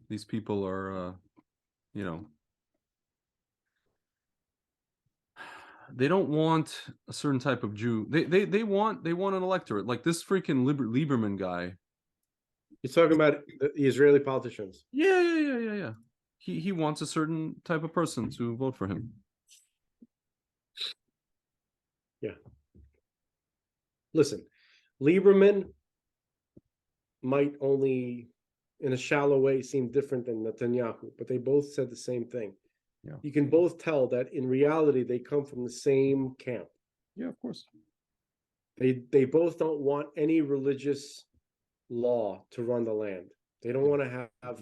these people are, you know, they don't want a certain type of Jew. They want an electorate like this freaking Lieberman guy. You're talking about the Israeli politicians. Yeah. He wants a certain type of person to vote for him. Yeah. Listen, Lieberman might only, in a shallow way, seem different than Netanyahu, but they both said the same thing. Yeah. You can both tell that in reality they come from the same camp. Yeah, of course. They both don't want any religious law to run the land. They don't want to have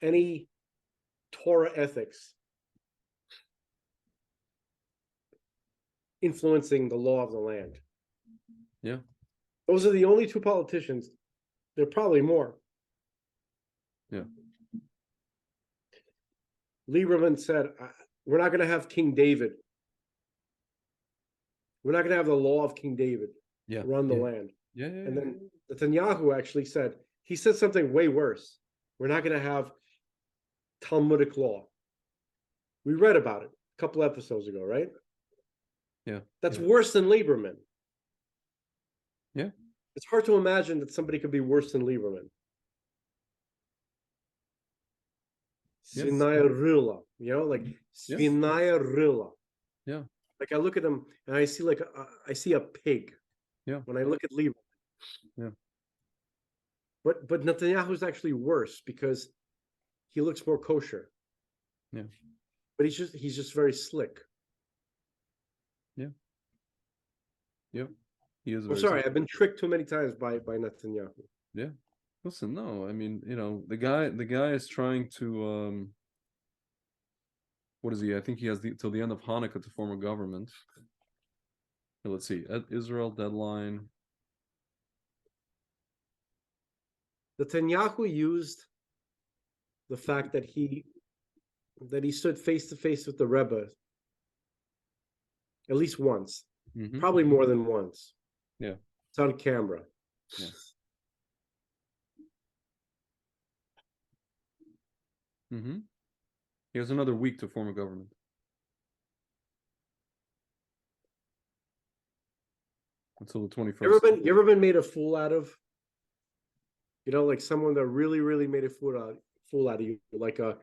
any Torah ethics influencing the law of the land. Yeah. Those are the only two politicians. There are probably more. Yeah. Lieberman said, we're not going to have King David. We're not going to have the law of King David run the land. Yeah. And then Netanyahu actually said, he said something way worse. We're not going to have Talmudic law. We read about it a couple episodes ago, right? Yeah. That's worse than Lieberman. Yeah. It's hard to imagine that somebody could be worse than Lieberman. Svinaya Rila, like Svinaya Rila. Yeah. Like I look at him and I see I see a pig. Yeah. When I look at Lieberman. Yeah. But Netanyahu's actually worse because he looks more kosher. Yeah. But he's just very slick. Yeah. Yep. He is. I'm sorry, I've been tricked too many times by Netanyahu. Yeah. Listen, no, I mean, the guy is trying to what is he? I think he has till the end of Hanukkah to form a government. Let's see. Israel deadline. Netanyahu used the fact that he stood face to face with the Rebbe at least once, probably more than once. Yeah, it's on camera. Yeah. He has another week to form a government. Until the 21st. You ever been made a fool out of? Like someone that really, really made a fool out of you, like a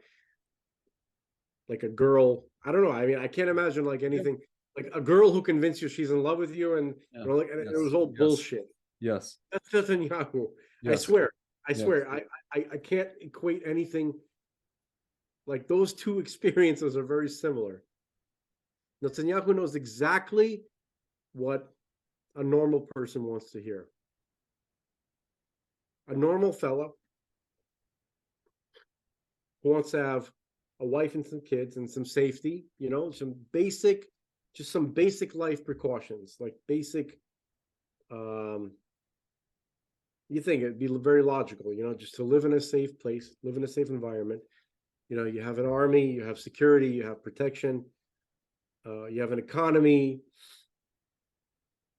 girl. I don't know. I mean, I can't imagine like anything. Like a girl who convinced you she's in love with you, and it was all bullshit. Yes, that's Netanyahu. Yes. I swear. I can't equate anything. Like those two experiences are very similar. Netanyahu knows exactly what a normal person wants to hear. A normal fella who wants to have a wife and some kids and some safety, some basic life precautions, like basic, you think it'd be very logical, just to live in a safe place, live in a safe environment. You have an army, you have security, you have protection, you have an economy.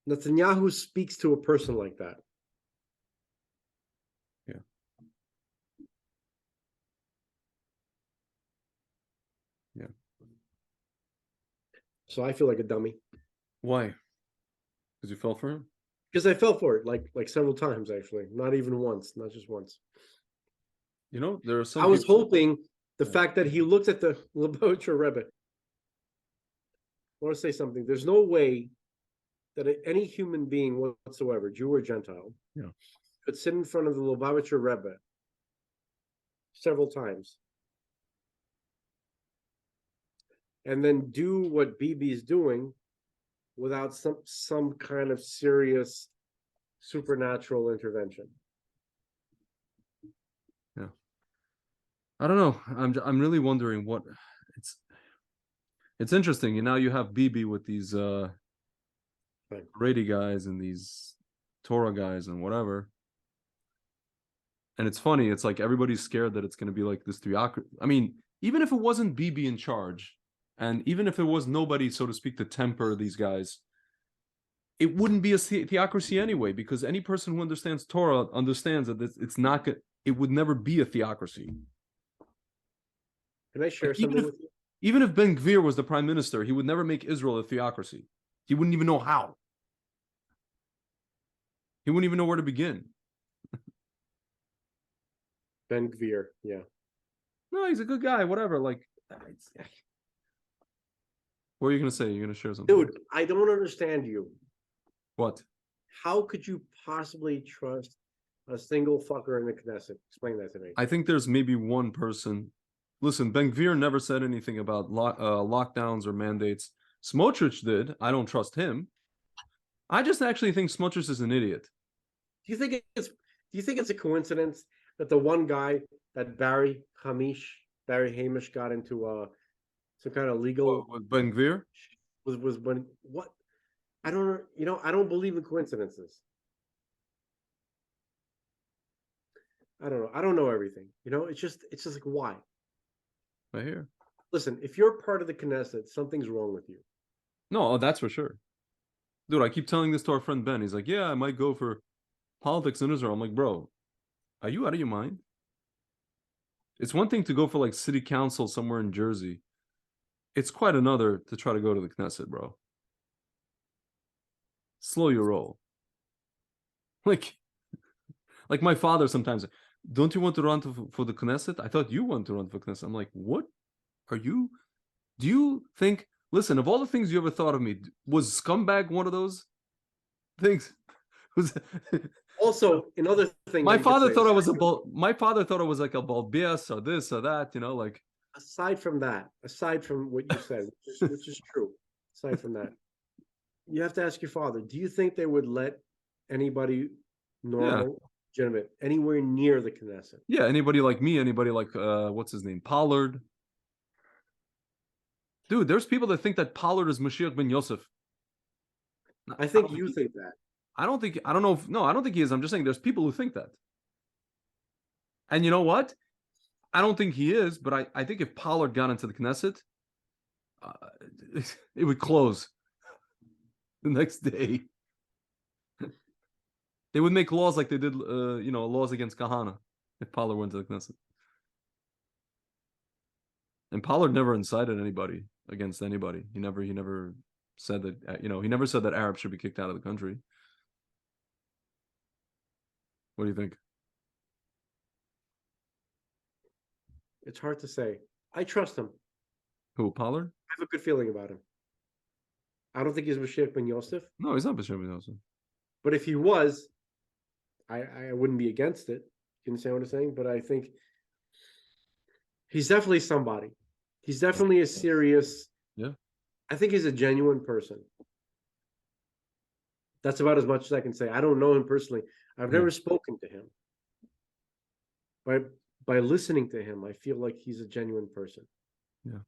Netanyahu speaks to a person like that. Yeah. Yeah. So I feel like a dummy. Why? Because you fell for him? Because I fell for it like several times, actually. Not even once, not just once. There are some. I was hoping the fact that he looked at the Lubavitcher Rebbe. I want to say something. There's no way that any human being whatsoever, Jew or Gentile, could sit in front of the Lubavitcher Rebbe several times and then do what Bibi is doing without some kind of serious supernatural intervention. Yeah, I don't know. I'm really wondering what it's interesting. Now you have Bibi with these Haredi guys and these Torah guys and whatever. And it's funny. It's like everybody's scared that it's going to be like this theocracy. I mean, even if it wasn't Bibi in charge, and even if there was nobody, so to speak, to temper these guys, it wouldn't be a theocracy anyway, because any person who understands Torah understands that it's not. It would never be a theocracy. Can I share Like something with you? even if Ben Gvir was the prime minister, he would never make Israel a theocracy. He wouldn't even know how. He wouldn't even know where to begin. Ben Gvir, yeah. No, he's a good guy. Whatever. Like, what are you gonna say? You're gonna share something? Dude, I don't understand you. What? How could you possibly trust a single fucker in the Knesset? Explain that to me. I think there's maybe one person. Listen, Ben Gvir never said anything about lockdowns or mandates. Smotrich did. I don't trust him. I just actually think Smotrich is an idiot. Do you think it's a coincidence that the one guy that Barry Hamish got into some kind of legal With Ben Gvir? was when what I don't know, I don't believe in coincidences. I don't know. I don't know everything. It's just like why? Right here. Listen, if you're part of the Knesset, something's wrong with you. No, that's for sure. Dude, I keep telling this to our friend Ben. He's like, yeah, I might go for politics in Israel. I'm like, bro, are you out of your mind? It's one thing to go for like city council somewhere in Jersey. It's quite another to try to go to the Knesset, bro. Slow your roll. Like my father sometimes, don't you want to run for the Knesset? I thought you want to run for Knesset. I'm like, what are you? Do you think, listen, of all the things you ever thought of me, was scumbag one of those things? Also, another thing My that you could father say, thought I was my father thought I was like a balbias or this or that, like aside from what you said, which is true, aside from that, you have to ask your father, do you think they would let anybody yeah. normal, legitimate, anywhere near the Knesset? Yeah, anybody like me, anybody like what's his name? Pollard. Dude, there's people that think that Pollard is Mashiach ben Yosef. I think you think that. I don't think I don't know if no, I don't think he is. I'm just saying there's people who think that. And you know what? I don't think he is, but I think if Pollard got into the Knesset, uh, it would close the next day. They would make laws like they did, laws against Kahana if Pollard went to the Knesset. And Pollard never incited anybody against anybody. He never said that, he never said that Arabs should be kicked out of the country. What do you think? It's hard to say. I trust him. Who, Pollard? I have a good feeling about him. I don't think he's Mashiach ben Yosef, No, he's not Bishop Yosef. but if he was, I wouldn't be against it. You understand what I'm saying? But I think he's definitely somebody. He's definitely a serious. Yeah. I think he's a genuine person. That's about as much as I can say. I don't know him personally. I've never spoken to him. By listening to him, I feel like he's a genuine person. Yeah.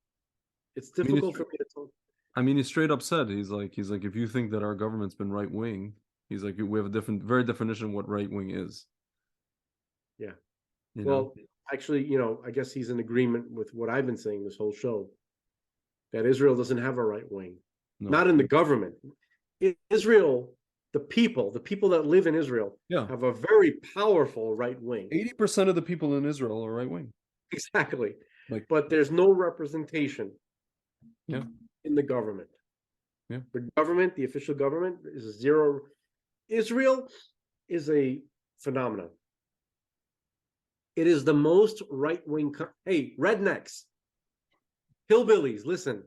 It's difficult for me to talk. I mean, he straight up said, he's like, if you think that our government's been right wing, he's like, we have a very definition of what right wing is. Yeah. Well, actually, I guess he's in agreement with what I've been saying this whole show, that Israel doesn't have a right wing. No. Not in the government. Israel, the people that live in Israel have a very powerful right wing. 80% of the people in Israel are right wing. Exactly. But there's no representation in the government. Yeah. The government, the official government, is zero. Israel is a phenomenon. It is the most right-wing. Hey, rednecks, hillbillies, listen.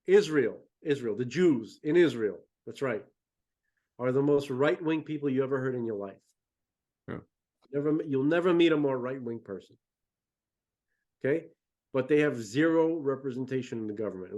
Israel, the Jews in Israel, that's right, are the most right-wing people you ever heard in your life. Yeah. You'll never meet a more right-wing person. Okay? But they have zero representation in the government.